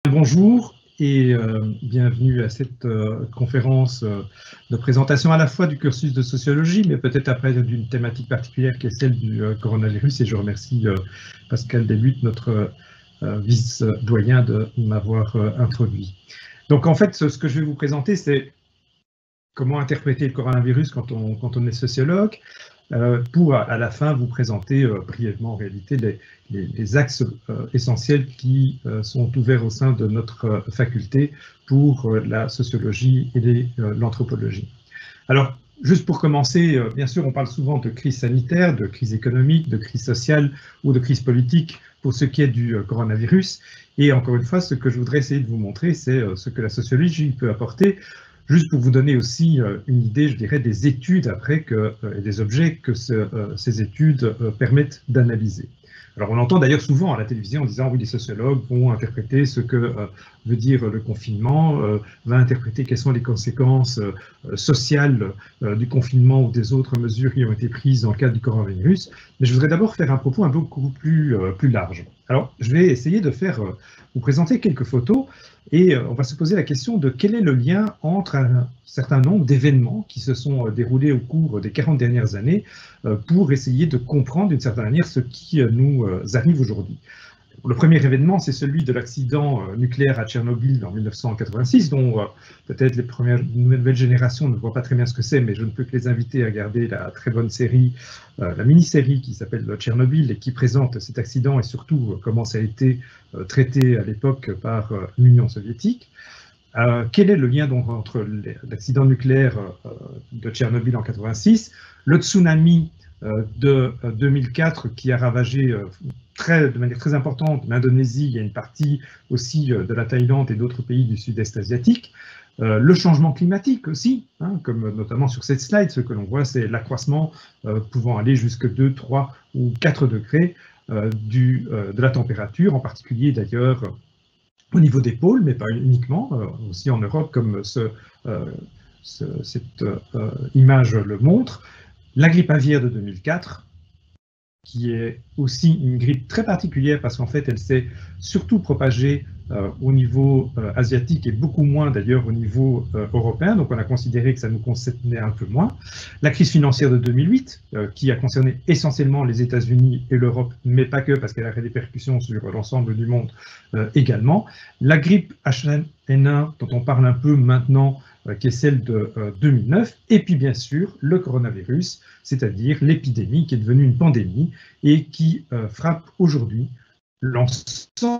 Bonjour et bienvenue à cette conférence de présentation à la fois du cursus de sociologie, mais peut-être après d'une thématique particulière qui est celle du coronavirus. Et je remercie Pascal Debutte, notre vice-doyen, de m'avoir introduit. Donc en fait, ce que je vais vous présenter, c'est comment interpréter le coronavirus quand on est sociologue, pour à la fin vous présenter brièvement en réalité les axes essentiels qui sont ouverts au sein de notre faculté pour la sociologie et l'anthropologie. Alors, juste pour commencer, bien sûr, on parle souvent de crise sanitaire, de crise économique, de crise sociale ou de crise politique pour ce qui est du coronavirus. Et encore une fois, ce que je voudrais essayer de vous montrer, c'est ce que la sociologie peut apporter, juste pour vous donner aussi une idée, je dirais, des études après et des objets que ces études permettent d'analyser. Alors on entend d'ailleurs souvent à la télévision en disant oui, les sociologues vont interpréter ce que veut dire le confinement, va interpréter quelles sont les conséquences sociales du confinement ou des autres mesures qui ont été prises dans le cadre du coronavirus. Mais je voudrais d'abord faire un propos un peu beaucoup plus large. Alors je vais essayer de vous présenter quelques photos et on va se poser la question de quel est le lien entre un certain nombre d'événements qui se sont déroulés au cours des 40 dernières années pour essayer de comprendre d'une certaine manière ce qui nous arrive aujourd'hui. Le premier événement, c'est celui de l'accident nucléaire à Tchernobyl en 1986, dont peut-être les nouvelles générations ne voient pas très bien ce que c'est, mais je ne peux que les inviter à regarder la très bonne série, la mini-série qui s'appelle Tchernobyl et qui présente cet accident et surtout comment ça a été traité à l'époque par l'Union soviétique. Quel est le lien donc entre l'accident nucléaire de Tchernobyl en 86, le tsunami de 2004 qui a ravagé de manière très importante l'Indonésie, il y a une partie aussi de la Thaïlande et d'autres pays du sud-est asiatique, le changement climatique aussi, hein, comme notamment sur cette slide, ce que l'on voit, c'est l'accroissement pouvant aller jusqu'à 2, 3 ou 4 degrés de la température, en particulier d'ailleurs au niveau des pôles, mais pas uniquement, aussi en Europe, comme cette image le montre. La grippe aviaire de 2004, qui est aussi une grippe très particulière parce qu'en fait, elle s'est surtout propagée au niveau asiatique et beaucoup moins d'ailleurs au niveau européen. Donc, on a considéré que ça nous concernait un peu moins. La crise financière de 2008, qui a concerné essentiellement les États-Unis et l'Europe, mais pas que, parce qu'elle a des répercussions sur l'ensemble du monde également. La grippe H1N1, dont on parle un peu maintenant, qui est celle de 2009, et puis bien sûr le coronavirus, c'est-à-dire l'épidémie qui est devenue une pandémie et qui frappe aujourd'hui l'ensemble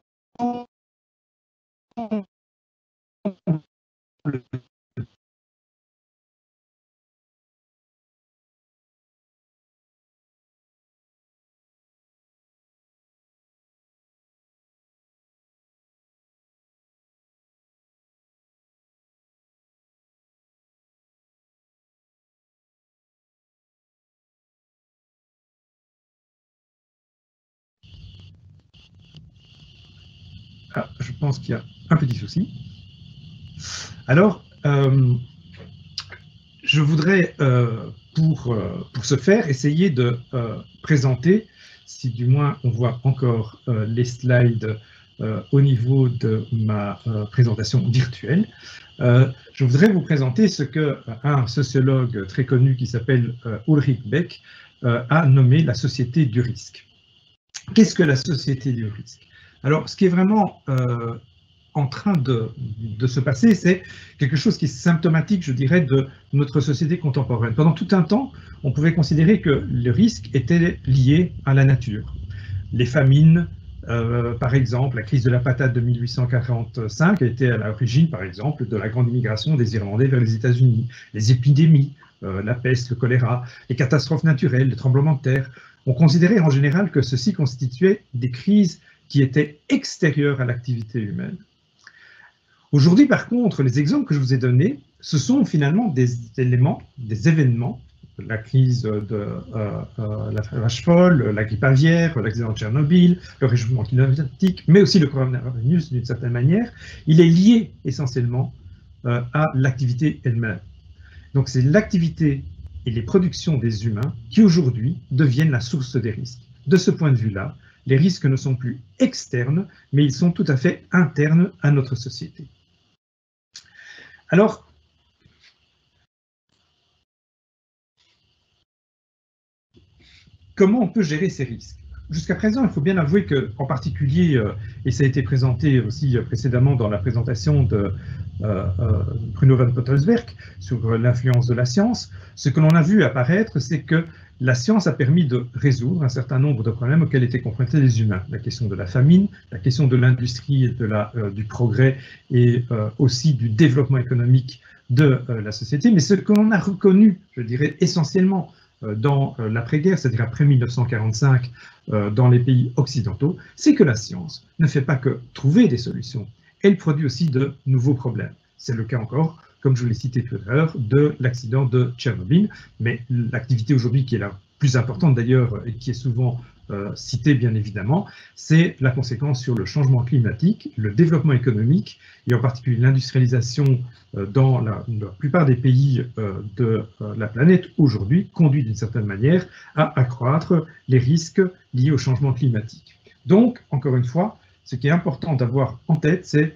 je pense qu'il y a un petit souci. Alors, je voudrais, pour ce faire, essayer de présenter, si du moins on voit encore les slides au niveau de ma présentation virtuelle, je voudrais vous présenter ce qu'un sociologue très connu qui s'appelle Ulrich Beck a nommé la société du risque. Qu'est-ce que la société du risque? Alors, ce qui est vraiment en train de se passer, c'est quelque chose qui est symptomatique, je dirais, de notre société contemporaine. Pendant tout un temps, on pouvait considérer que le risque était lié à la nature. Les famines, par exemple, la crise de la patate de 1845 a été à l'origine, par exemple, de la grande immigration des Irlandais vers les États-Unis. Les épidémies, la peste, le choléra, les catastrophes naturelles, les tremblements de terre, on considérait en général que ceci constituait des crises qui étaient extérieures à l'activité humaine. Aujourd'hui, par contre, les exemples que je vous ai donnés, ce sont finalement des événements, la crise de la vache folle, la grippe aviaire, l'accident de Tchernobyl, le réchauffement climatique, mais aussi le coronavirus d'une certaine manière. Il est lié essentiellement à l'activité elle-même. Donc c'est l'activité et les productions des humains qui aujourd'hui deviennent la source des risques. De ce point de vue-là, les risques ne sont plus externes, mais ils sont tout à fait internes à notre société. Alors, comment on peut gérer ces risques? Jusqu'à présent, il faut bien avouer qu'en particulier, et ça a été présenté aussi précédemment dans la présentation de Bruno van Pottelsberg sur l'influence de la science, ce que l'on a vu apparaître, c'est que la science a permis de résoudre un certain nombre de problèmes auxquels étaient confrontés les humains. La question de la famine, la question de l'industrie et du progrès et aussi du développement économique de la société. Mais ce que l'on a reconnu, je dirais essentiellement, dans l'après-guerre, c'est-à-dire après 1945, dans les pays occidentaux, c'est que la science ne fait pas que trouver des solutions, elle produit aussi de nouveaux problèmes. C'est le cas encore, comme je l'ai cité tout à l'heure, de l'accident de Tchernobyl, mais l'activité aujourd'hui qui est la plus importante d'ailleurs et qui est souvent citée bien évidemment, c'est la conséquence sur le changement climatique, le développement économique et en particulier l'industrialisation dans la plupart des pays de la planète aujourd'hui conduit d'une certaine manière à accroître les risques liés au changement climatique. Donc, encore une fois, ce qui est important d'avoir en tête, c'est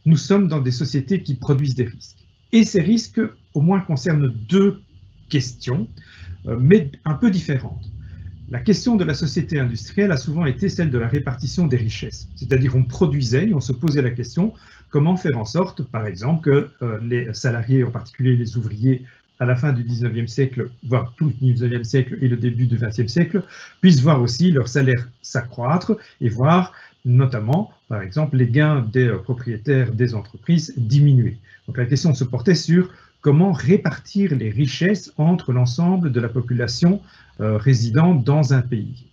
nous sommes dans des sociétés qui produisent des risques. Et ces risques, au moins, concernent deux questions, mais un peu différentes. La question de la société industrielle a souvent été celle de la répartition des richesses. C'est-à-dire on produisait et on se posait la question comment faire en sorte, par exemple, que les salariés, en particulier les ouvriers, à la fin du 19e siècle, voire tout le 19e siècle et le début du 20e siècle, puissent voir aussi leur salaire s'accroître et voir notamment, par exemple, les gains des propriétaires des entreprises diminuer. Donc la question se portait sur comment répartir les richesses entre l'ensemble de la population résidant dans un pays.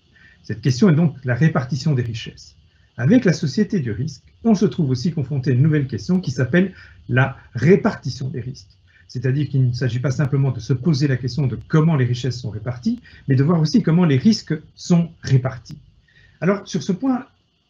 Cette question est donc la répartition des richesses. Avec la société du risque, on se trouve aussi confronté à une nouvelle question qui s'appelle la répartition des risques. C'est-à-dire qu'il ne s'agit pas simplement de se poser la question de comment les richesses sont réparties, mais de voir aussi comment les risques sont répartis. Alors, sur ce point,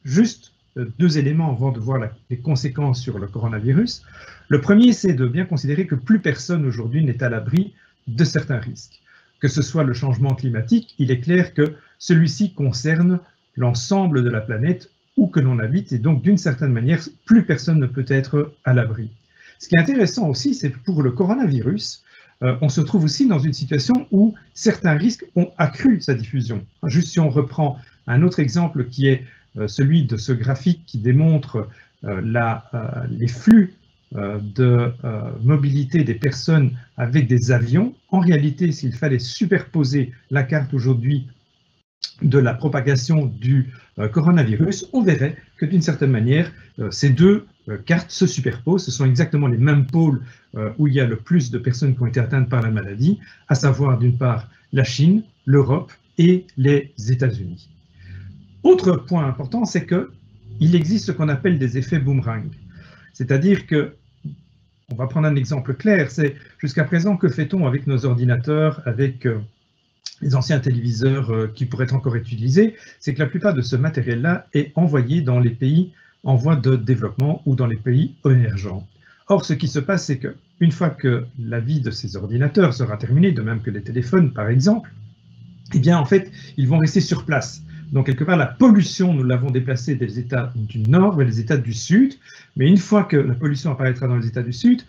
juste deux éléments avant de voir les conséquences sur le coronavirus. Le premier, c'est de bien considérer que plus personne aujourd'hui n'est à l'abri de certains risques. Que ce soit le changement climatique, il est clair que celui-ci concerne l'ensemble de la planète où que l'on habite et donc d'une certaine manière, plus personne ne peut être à l'abri. Ce qui est intéressant aussi, c'est que pour le coronavirus, on se trouve aussi dans une situation où certains risques ont accru sa diffusion. Juste si on reprend un autre exemple qui est celui de ce graphique qui démontre les flux de mobilité des personnes avec des avions. En réalité, s'il fallait superposer la carte aujourd'hui de la propagation du coronavirus, on verrait que d'une certaine manière, ces deux cartes se superposent. Ce sont exactement les mêmes pôles où il y a le plus de personnes qui ont été atteintes par la maladie, à savoir d'une part la Chine, l'Europe et les États-Unis. Autre point important, c'est qu'il existe ce qu'on appelle des effets boomerang. C'est-à-dire que, on va prendre un exemple clair, c'est jusqu'à présent, que fait-on avec nos ordinateurs, avec les anciens téléviseurs qui pourraient encore être utilisés? C'est que la plupart de ce matériel-là est envoyé dans les pays en voie de développement ou dans les pays émergents. Or, ce qui se passe, c'est qu'une fois que la vie de ces ordinateurs sera terminée, de même que les téléphones par exemple, eh bien en fait, ils vont rester sur place. Donc, quelque part, la pollution, nous l'avons déplacée des États du Nord vers les États du Sud. Mais une fois que la pollution apparaîtra dans les États du Sud,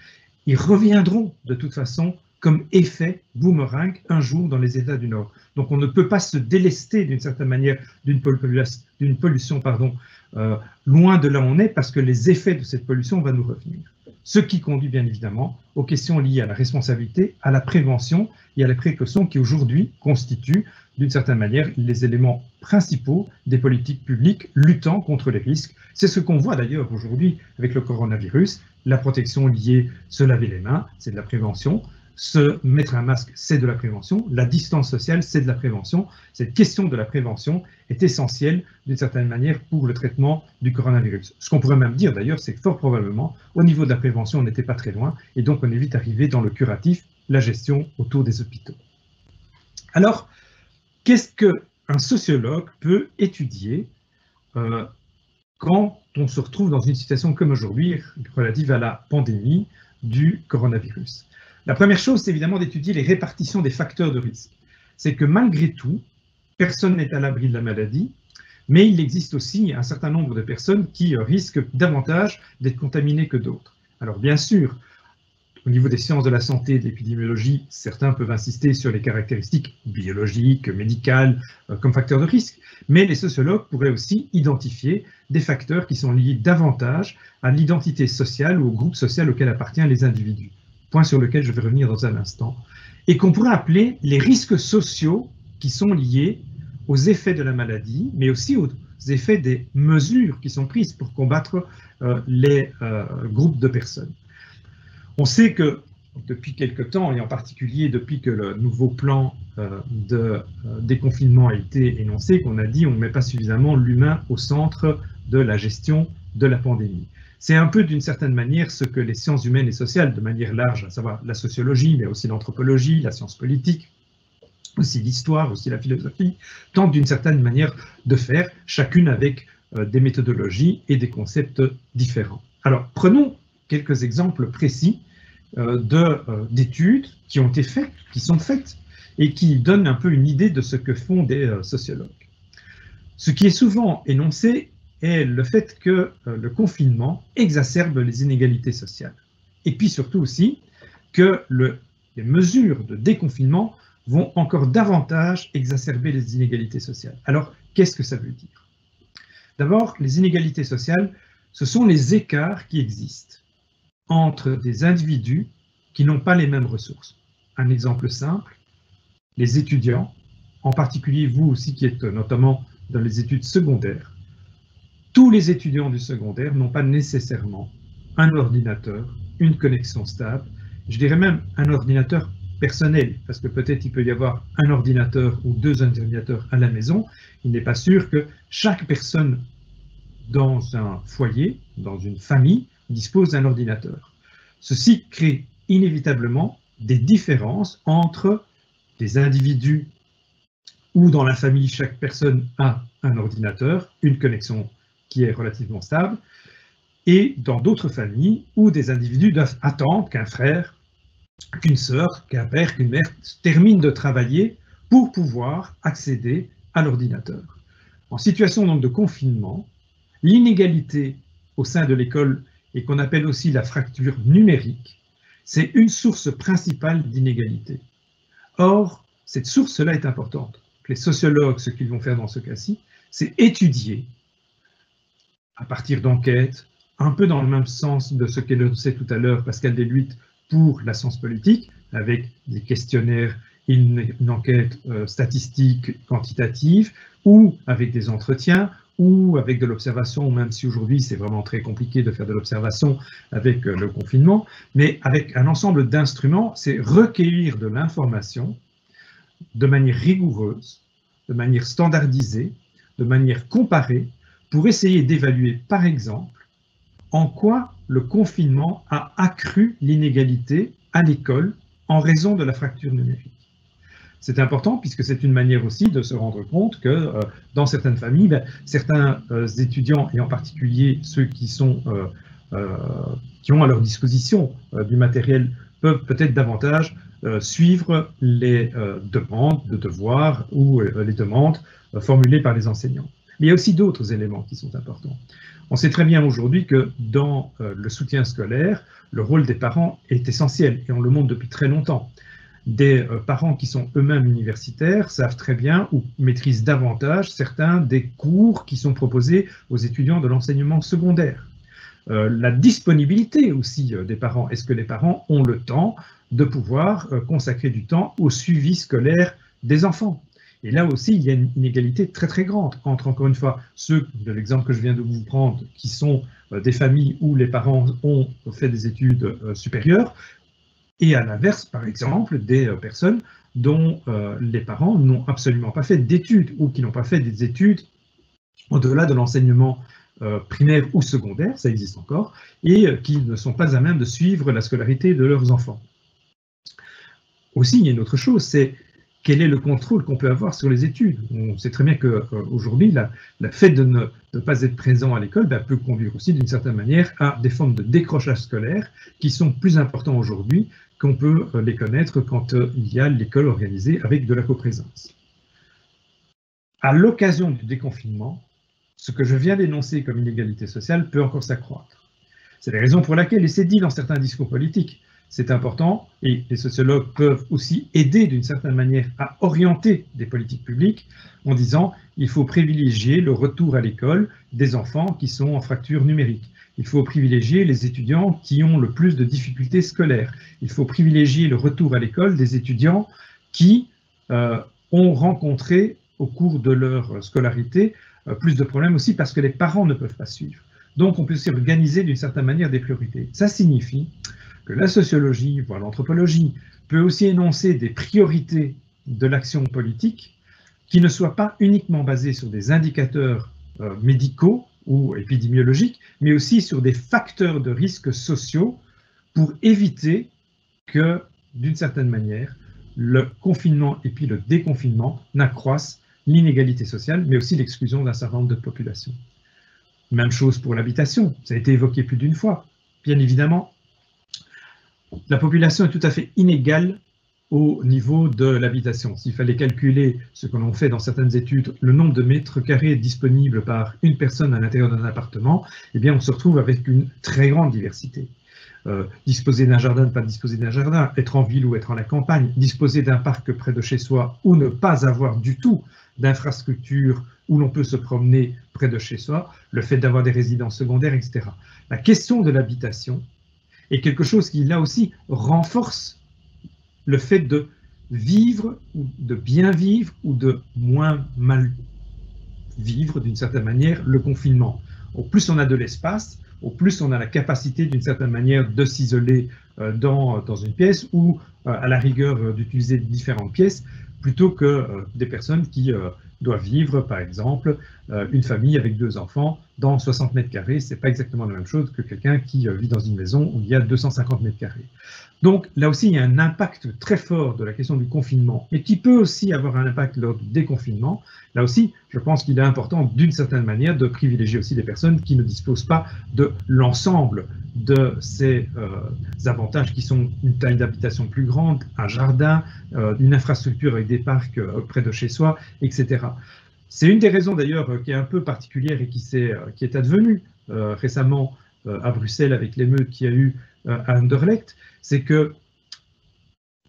ils reviendront de toute façon comme effet boomerang un jour dans les États du Nord. Donc, on ne peut pas se délester d'une certaine manière d'une pollution loin de là où on est, parce que les effets de cette pollution vont nous revenir. Ce qui conduit bien évidemment aux questions liées à la responsabilité, à la prévention et à la précaution qui aujourd'hui constituent d'une certaine manière les éléments principaux des politiques publiques luttant contre les risques. C'est ce qu'on voit d'ailleurs aujourd'hui avec le coronavirus. La protection liée, se laver les mains, c'est de la prévention. Se mettre un masque, c'est de la prévention. La distance sociale, c'est de la prévention. Cette question de la prévention est essentielle d'une certaine manière pour le traitement du coronavirus. Ce qu'on pourrait même dire d'ailleurs, c'est que fort probablement, au niveau de la prévention, on n'était pas très loin et donc on est vite arrivé dans le curatif, la gestion autour des hôpitaux. Alors, qu'est-ce qu'un sociologue peut étudier quand on se retrouve dans une situation comme aujourd'hui relative à la pandémie du coronavirus? La première chose, c'est évidemment d'étudier les répartitions des facteurs de risque. C'est que malgré tout, personne n'est à l'abri de la maladie, Mais il existe aussi un certain nombre de personnes qui risquent davantage d'être contaminées que d'autres. Alors bien sûr, au niveau des sciences de la santé et de l'épidémiologie, certains peuvent insister sur les caractéristiques biologiques, médicales, comme facteurs de risque, mais les sociologues pourraient aussi identifier des facteurs qui sont liés davantage à l'identité sociale ou au groupe social auquel appartiennent les individus. Point sur lequel je vais revenir dans un instant. Et qu'on pourrait appeler les risques sociaux qui sont liés aux effets de la maladie, mais aussi aux effets des mesures qui sont prises pour combattre les groupes de personnes. On sait que depuis quelque temps, et en particulier depuis que le nouveau plan de déconfinement a été énoncé, qu'on a dit on ne met pas suffisamment l'humain au centre de la gestion de la pandémie. C'est un peu d'une certaine manière ce que les sciences humaines et sociales, de manière large, à savoir la sociologie, mais aussi l'anthropologie, la science politique, aussi l'histoire, aussi la philosophie, tentent d'une certaine manière de faire, chacune avec des méthodologies et des concepts différents. Alors, prenons quelques exemples précis d'études qui ont été faites, qui sont faites, et qui donnent un peu une idée de ce que font des sociologues. Ce qui est souvent énoncé est le fait que le confinement exacerbe les inégalités sociales. Et puis surtout aussi que les mesures de déconfinement vont encore davantage exacerber les inégalités sociales. Alors, qu'est-ce que ça veut dire? D'abord, les inégalités sociales, ce sont les écarts qui existent entre des individus qui n'ont pas les mêmes ressources. Un exemple simple, les étudiants, en particulier vous aussi qui êtes notamment dans les études secondaires, tous les étudiants du secondaire n'ont pas nécessairement un ordinateur, une connexion stable, je dirais même un ordinateur personnel, parce que peut-être il peut y avoir un ordinateur ou deux ordinateurs à la maison, il n'est pas sûr que chaque personne dans un foyer, dans une famille, dispose d'un ordinateur. Ceci crée inévitablement des différences entre des individus où dans la famille chaque personne a un ordinateur, une connexion qui est relativement stable, et dans d'autres familles où des individus doivent attendre qu'un frère, qu'une sœur, qu'un père, qu'une mère termine de travailler pour pouvoir accéder à l'ordinateur. En situation donc de confinement, l'inégalité au sein de l'école et qu'on appelle aussi la fracture numérique, c'est une source principale d'inégalité. Or, cette source-là est importante. Les sociologues, ce qu'ils vont faire dans ce cas-ci, c'est étudier, à partir d'enquêtes, un peu dans le même sens de ce qu'elle sait tout à l'heure Pascal Deluitte pour la science politique, avec des questionnaires, une enquête statistique quantitative, ou avec des entretiens, ou avec de l'observation, même si aujourd'hui c'est vraiment très compliqué de faire de l'observation avec le confinement, mais avec un ensemble d'instruments, c'est recueillir de l'information de manière rigoureuse, de manière standardisée, de manière comparée, pour essayer d'évaluer, par exemple, en quoi le confinement a accru l'inégalité à l'école en raison de la fracture numérique. C'est important puisque c'est une manière aussi de se rendre compte que dans certaines familles, certains étudiants, et en particulier ceux qui ont à leur disposition du matériel, peuvent peut-être davantage suivre les demandes de devoirs ou les demandes formulées par les enseignants. Mais il y a aussi d'autres éléments qui sont importants. On sait très bien aujourd'hui que dans le soutien scolaire, le rôle des parents est essentiel et on le montre depuis très longtemps. Des parents qui sont eux-mêmes universitaires savent très bien ou maîtrisent davantage certains des cours qui sont proposés aux étudiants de l'enseignement secondaire. La disponibilité aussi des parents. Est-ce que les parents ont le temps de pouvoir consacrer du temps au suivi scolaire des enfants? Et là aussi, il y a une inégalité très très grande entre, encore une fois, ceux de l'exemple que je viens de vous prendre, qui sont des familles où les parents ont fait des études supérieures, et à l'inverse, par exemple, des personnes dont les parents n'ont absolument pas fait d'études ou qui n'ont pas fait des études au-delà de l'enseignement primaire ou secondaire, ça existe encore, et qui ne sont pas à même de suivre la scolarité de leurs enfants. Aussi, il y a une autre chose, c'est quel est le contrôle qu'on peut avoir sur les études? On sait très bien qu'aujourd'hui, le fait de ne pas être présent à l'école peut conduire aussi d'une certaine manière à des formes de décrochage scolaire qui sont plus importants aujourd'hui qu'on peut les connaître quand il y a l'école organisée avec de la coprésence. À l'occasion du déconfinement, ce que je viens d'énoncer comme inégalité sociale peut encore s'accroître. C'est la raison pour laquelle, et c'est dit dans certains discours politiques, c'est important, et les sociologues peuvent aussi aider d'une certaine manière à orienter des politiques publiques en disant il faut privilégier le retour à l'école des enfants qui sont en fracture numérique. Il faut privilégier les étudiants qui ont le plus de difficultés scolaires. Il faut privilégier le retour à l'école des étudiants qui ont rencontré au cours de leur scolarité plus de problèmes aussi parce que les parents ne peuvent pas suivre. Donc on peut aussi organiser d'une certaine manière des priorités. Ça signifie que la sociologie, voire l'anthropologie, peut aussi énoncer des priorités de l'action politique qui ne soient pas uniquement basées sur des indicateurs médicaux ou épidémiologiques, mais aussi sur des facteurs de risques sociaux pour éviter que, d'une certaine manière, le confinement et puis le déconfinement n'accroissent l'inégalité sociale, mais aussi l'exclusion d'un certain nombre de populations. Même chose pour l'habitation, ça a été évoqué plus d'une fois. Bien évidemment, la population est tout à fait inégale au niveau de l'habitation. S'il fallait calculer ce que l'on fait dans certaines études, le nombre de mètres carrés disponibles par une personne à l'intérieur d'un appartement, eh bien on se retrouve avec une très grande diversité. Disposer d'un jardin, ne pas disposer d'un jardin, être en ville ou être en la campagne, disposer d'un parc près de chez soi ou ne pas avoir du tout d'infrastructure où l'on peut se promener près de chez soi, le fait d'avoir des résidences secondaires, etc. La question de l'habitation est quelque chose qui, là aussi, renforce le fait de vivre, ou de bien vivre, ou de moins mal vivre, d'une certaine manière, le confinement. Au plus on a de l'espace, au plus on a la capacité, d'une certaine manière, de s'isoler dans une pièce ou, à la rigueur, d'utiliser différentes pièces, plutôt que des personnes qui doivent vivre, par exemple, une famille avec 2 enfants dans 60 mètres carrés. Ce n'est pas exactement la même chose que quelqu'un qui vit dans une maison où il y a 250 mètres carrés. Donc là aussi, il y a un impact très fort de la question du confinement et qui peut aussi avoir un impact lors du déconfinement. Là aussi, je pense qu'il est important, d'une certaine manière, de privilégier aussi des personnes qui ne disposent pas de l'ensemble de ces avantages qui sont une taille d'habitation plus grande, un jardin, une infrastructure avec des parcs près de chez soi, etc. C'est une des raisons d'ailleurs qui est un peu particulière et qui est advenue récemment à Bruxelles avec l'émeute qu'il y a eu à Anderlecht, c'est que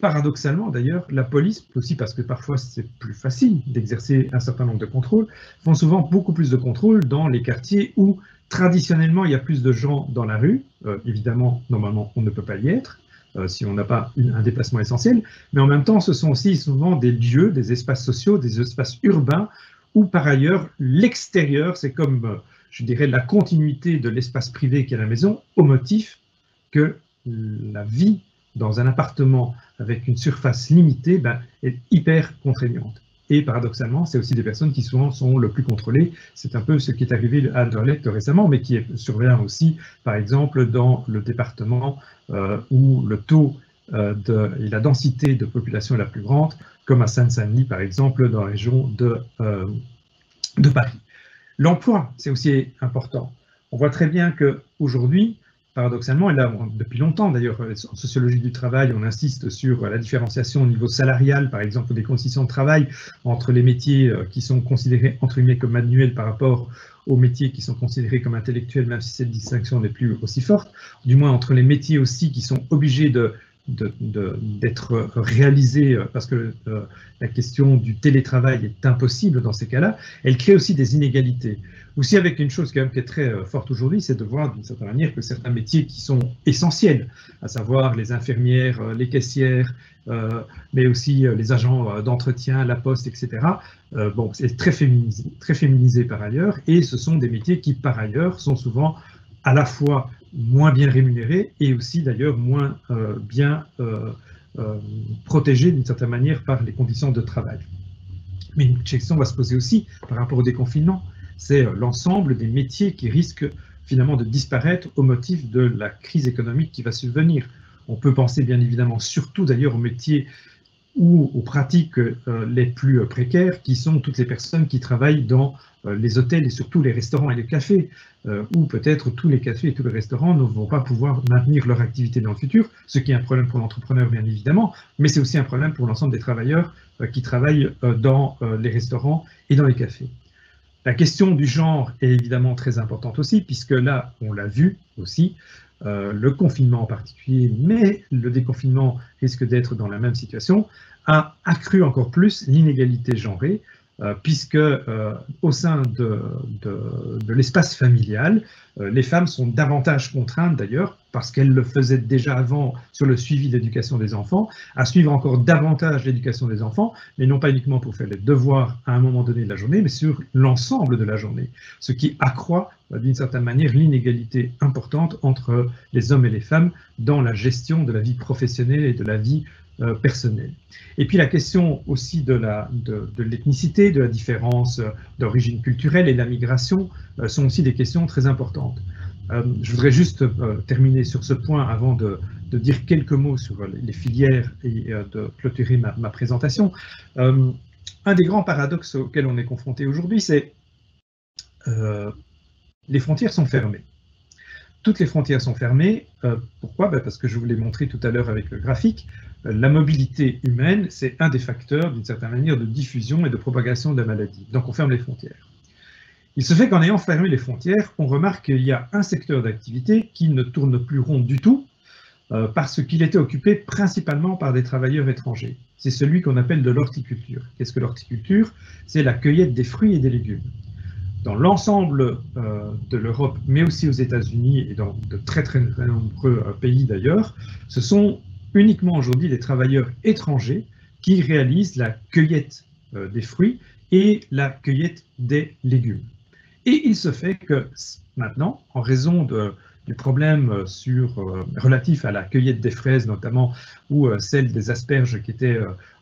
paradoxalement d'ailleurs, la police, aussi parce que parfois c'est plus facile d'exercer un certain nombre de contrôles, font souvent beaucoup plus de contrôles dans les quartiers où traditionnellement il y a plus de gens dans la rue. Évidemment, normalement on ne peut pas y être si on n'a pas un déplacement essentiel, mais en même temps ce sont aussi souvent des lieux, des espaces sociaux, des espaces urbains où par ailleurs l'extérieur, c'est comme je dirais la continuité de l'espace privé qui est la maison, au motif que la vie dans un appartement avec une surface limitée est hyper contraignante. Et paradoxalement, c'est aussi des personnes qui souvent sont le plus contrôlées. C'est un peu ce qui est arrivé à Anderlecht récemment, mais qui survient aussi, par exemple, dans le département où le taux et la densité de population est la plus grande, comme à Seine-Saint-Denis, par exemple, dans la région de Paris. L'emploi, c'est aussi important. On voit très bien qu'aujourd'hui, paradoxalement, et là, depuis longtemps d'ailleurs, en sociologie du travail, on insiste sur la différenciation au niveau salarial, par exemple, des conditions de travail entre les métiers qui sont considérés, entre guillemets, comme manuels par rapport aux métiers qui sont considérés comme intellectuels, même si cette distinction n'est plus aussi forte, du moins entre les métiers aussi qui sont obligés d'être réalisés parce que la question du télétravail est impossible dans ces cas-là. Elle crée aussi des inégalités. Aussi avec une chose quand même qui est très forte aujourd'hui, c'est de voir d'une certaine manière que certains métiers qui sont essentiels, à savoir les infirmières, les caissières, mais aussi les agents d'entretien, la poste, etc. Bon, c'est très féminisé par ailleurs, et ce sont des métiers qui par ailleurs sont souvent à la fois moins bien rémunérés et aussi d'ailleurs moins bien protégés d'une certaine manière par les conditions de travail. Mais une question va se poser aussi par rapport au déconfinement. C'est l'ensemble des métiers qui risquent finalement de disparaître au motif de la crise économique qui va subvenir. On peut penser bien évidemment surtout d'ailleurs aux métiers ou aux pratiques les plus précaires, qui sont toutes les personnes qui travaillent dans les hôtels et surtout les restaurants et les cafés, où peut-être tous les cafés et tous les restaurants ne vont pas pouvoir maintenir leur activité dans le futur, ce qui est un problème pour l'entrepreneur bien évidemment, mais c'est aussi un problème pour l'ensemble des travailleurs qui travaillent dans les restaurants et dans les cafés. La question du genre est évidemment très importante aussi, puisque là, on l'a vu aussi, le confinement en particulier, mais le déconfinement risque d'être dans la même situation, a accru encore plus l'inégalité genrée, puisque au sein de l'espace familial, les femmes sont davantage contraintes d'ailleurs, parce qu'elles le faisaient déjà avant sur le suivi de l'éducation des enfants, à suivre encore davantage l'éducation des enfants, mais non pas uniquement pour faire les devoirs à un moment donné de la journée, mais sur l'ensemble de la journée, ce qui accroît d'une certaine manière l'inégalité importante entre les hommes et les femmes dans la gestion de la vie professionnelle et de la vie personnelle. Et puis la question aussi de l'ethnicité, de la différence d'origine culturelle et de la migration sont aussi des questions très importantes. Je voudrais juste terminer sur ce point avant de dire quelques mots sur les filières et de clôturer ma présentation. Un des grands paradoxes auxquels on est confronté aujourd'hui, c'est les frontières sont fermées. Toutes les frontières sont fermées. Pourquoi? Parce que je vous l'ai montré tout à l'heure avec le graphique. La mobilité humaine, c'est un des facteurs, d'une certaine manière, de diffusion et de propagation de la maladie. Donc on ferme les frontières. Il se fait qu'en ayant fermé les frontières, on remarque qu'il y a un secteur d'activité qui ne tourne plus rond du tout, parce qu'il était occupé principalement par des travailleurs étrangers. C'est celui qu'on appelle de l'horticulture. Qu'est-ce que l'horticulture? C'est la cueillette des fruits et des légumes. Dans l'ensemble de l'Europe, mais aussi aux États-Unis et dans de très nombreux pays d'ailleurs, ce sont uniquement aujourd'hui des travailleurs étrangers qui réalisent la cueillette des fruits et la cueillette des légumes. Et il se fait que maintenant, en raison du problème relatif à la cueillette des fraises notamment, ou celle des asperges qui était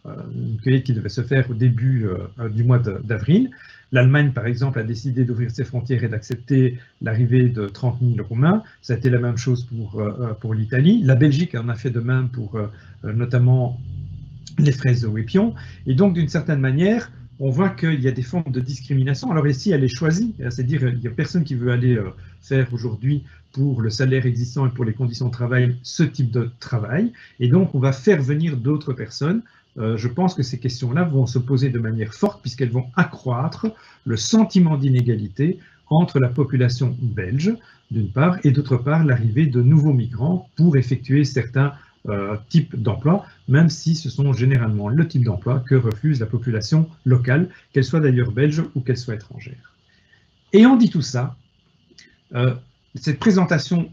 une cueillette qui devait se faire au début du mois d'avril, l'Allemagne, par exemple, a décidé d'ouvrir ses frontières et d'accepter l'arrivée de 30 000 Roumains. Ça a été la même chose pour l'Italie. La Belgique en a fait de même pour notamment les fraises de Wépion. Et donc, d'une certaine manière, on voit qu'il y a des formes de discrimination. Alors ici, elle est choisie, c'est-à-dire qu'il n'y a personne qui veut aller faire aujourd'hui pour le salaire existant et pour les conditions de travail ce type de travail. Et donc, on va faire venir d'autres personnes. Je pense que ces questions-là vont se poser de manière forte puisqu'elles vont accroître le sentiment d'inégalité entre la population belge, d'une part, et d'autre part, l'arrivée de nouveaux migrants pour effectuer certains types d'emplois, même si ce sont généralement le type d'emploi que refuse la population locale, qu'elle soit d'ailleurs belge ou qu'elle soit étrangère. Ayant dit tout ça, cette présentation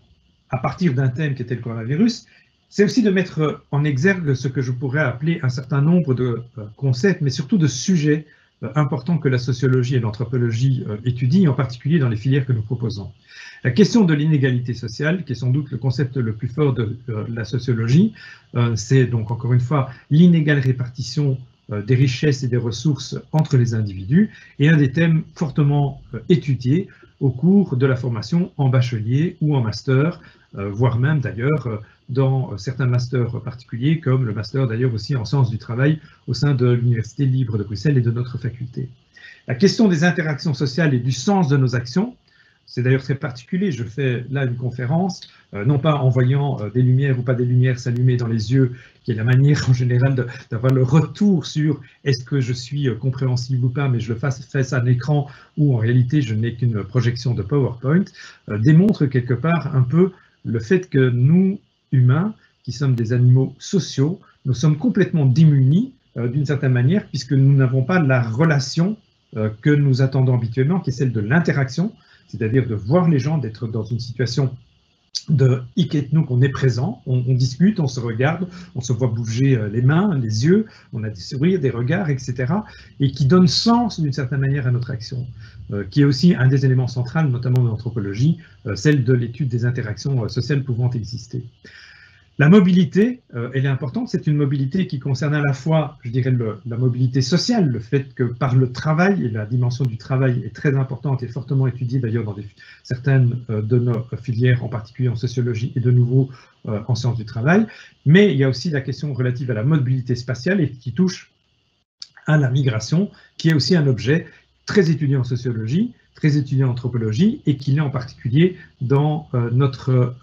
à partir d'un thème qui était le coronavirus, c'est aussi de mettre en exergue ce que je pourrais appeler un certain nombre de concepts, mais surtout de sujets importants que la sociologie et l'anthropologie étudient, en particulier dans les filières que nous proposons. La question de l'inégalité sociale, qui est sans doute le concept le plus fort de la sociologie, c'est donc encore une fois l'inégale répartition des richesses et des ressources entre les individus, et un des thèmes fortement étudiés au cours de la formation en bachelier ou en master, voire même d'ailleurs dans certains masters particuliers, comme le master d'ailleurs aussi en sciences du travail au sein de l'Université libre de Bruxelles et de notre faculté. La question des interactions sociales et du sens de nos actions, c'est d'ailleurs très particulier, je fais là une conférence, non pas en voyant des lumières ou pas des lumières s'allumer dans les yeux, qui est la manière en général d'avoir le retour sur est-ce que je suis compréhensible ou pas, mais je le fais à un écran où en réalité je n'ai qu'une projection de PowerPoint, démontre quelque part un peu le fait que nous, humains, qui sommes des animaux sociaux, nous sommes complètement démunis d'une certaine manière, puisque nous n'avons pas la relation que nous attendons habituellement, qui est celle de l'interaction, c'est-à-dire de voir les gens, d'être dans une situation de hic et nunc, on est présent, on discute, on se regarde, on se voit bouger les mains, les yeux, on a des sourires, des regards, etc. et qui donne sens d'une certaine manière à notre action, qui est aussi un des éléments centraux, notamment de l'anthropologie, celle de l'étude des interactions sociales pouvant exister. La mobilité, elle est importante, c'est une mobilité qui concerne à la fois, je dirais, la mobilité sociale, le fait que par le travail, et la dimension du travail est très importante et fortement étudiée d'ailleurs dans certaines de nos filières, en particulier en sociologie et de nouveau en sciences du travail, mais il y a aussi la question relative à la mobilité spatiale et qui touche à la migration, qui est aussi un objet très étudié en sociologie, très étudié en anthropologie et qui l'est en particulier dans notre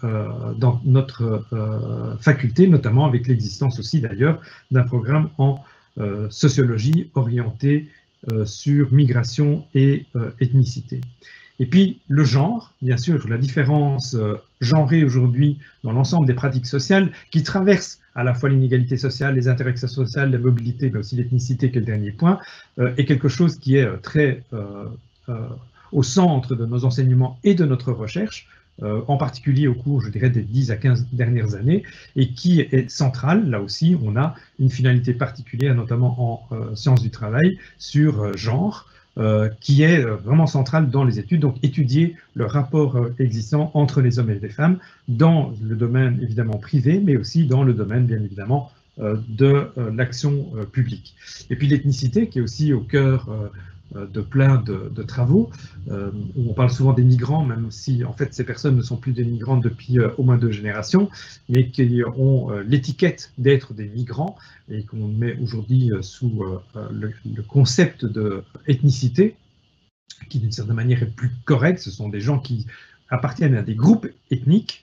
faculté, notamment avec l'existence aussi d'ailleurs d'un programme en sociologie orienté sur migration et ethnicité. Et puis le genre, bien sûr, la différence genrée aujourd'hui dans l'ensemble des pratiques sociales qui traversent à la fois l'inégalité sociale, les interactions sociales, la mobilité, mais aussi l'ethnicité, qui est le dernier point, est quelque chose qui est très au centre de nos enseignements et de notre recherche, en particulier au cours, je dirais, des 10 à 15 dernières années, et qui est central. Là aussi, on a une finalité particulière, notamment en sciences du travail, sur genre, qui est vraiment centrale dans les études, donc étudier le rapport existant entre les hommes et les femmes dans le domaine évidemment privé, mais aussi dans le domaine bien évidemment de l'action publique. Et puis l'ethnicité qui est aussi au cœur de plein de travaux, où on parle souvent des migrants, même si en fait ces personnes ne sont plus des migrants depuis au moins 2 générations, mais qui ont l'étiquette d'être des migrants et qu'on met aujourd'hui sous le concept de ethnicité, qui d'une certaine manière est plus correct. Ce sont des gens qui appartiennent à des groupes ethniques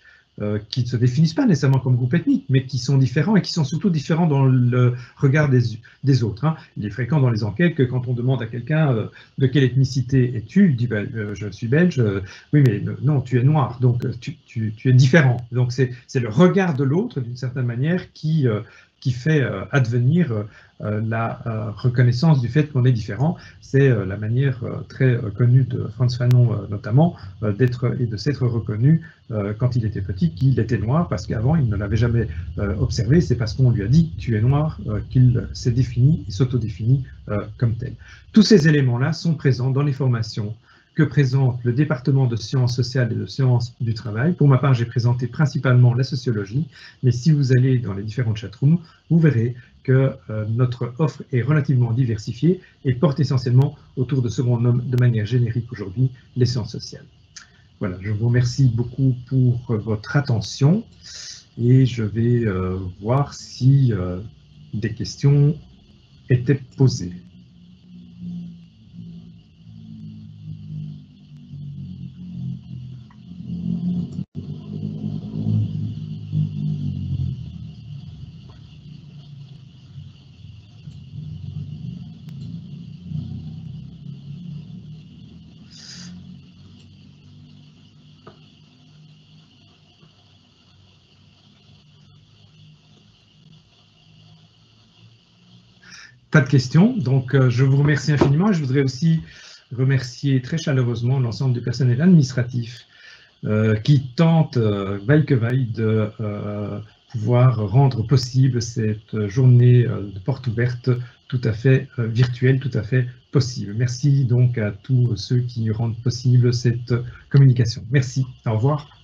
qui ne se définissent pas nécessairement comme groupe ethnique, mais qui sont différents et qui sont surtout différents dans le regard des autres. Hein. Il est fréquent dans les enquêtes que quand on demande à quelqu'un de quelle ethnicité es-tu, il dit ben, je suis belge, oui mais non, tu es noir, donc tu es différent. Donc c'est le regard de l'autre d'une certaine manière qui fait advenir la reconnaissance du fait qu'on est différent. C'est la manière très connue de Frantz Fanon notamment d'être et de s'être reconnu quand il était petit qu'il était noir, parce qu'avant il ne l'avait jamais observé. C'est parce qu'on lui a dit tu es noir qu'il s'est défini et s'autodéfinit comme tel. Tous ces éléments-là sont présents dans les formations que présente le département de sciences sociales et de sciences du travail. Pour ma part, j'ai présenté principalement la sociologie, mais si vous allez dans les différentes chatrooms, vous verrez que notre offre est relativement diversifiée et porte essentiellement autour de ce qu'on nomme de manière générique aujourd'hui les sciences sociales. Voilà, je vous remercie beaucoup pour votre attention et je vais voir si des questions étaient posées. Pas de questions, donc je vous remercie infiniment. Je voudrais aussi remercier très chaleureusement l'ensemble du personnel administratif qui tente, vaille que vaille, de pouvoir rendre possible cette journée de porte ouverte tout à fait virtuelle, tout à fait possible. Merci donc à tous ceux qui rendent possible cette communication. Merci, au revoir.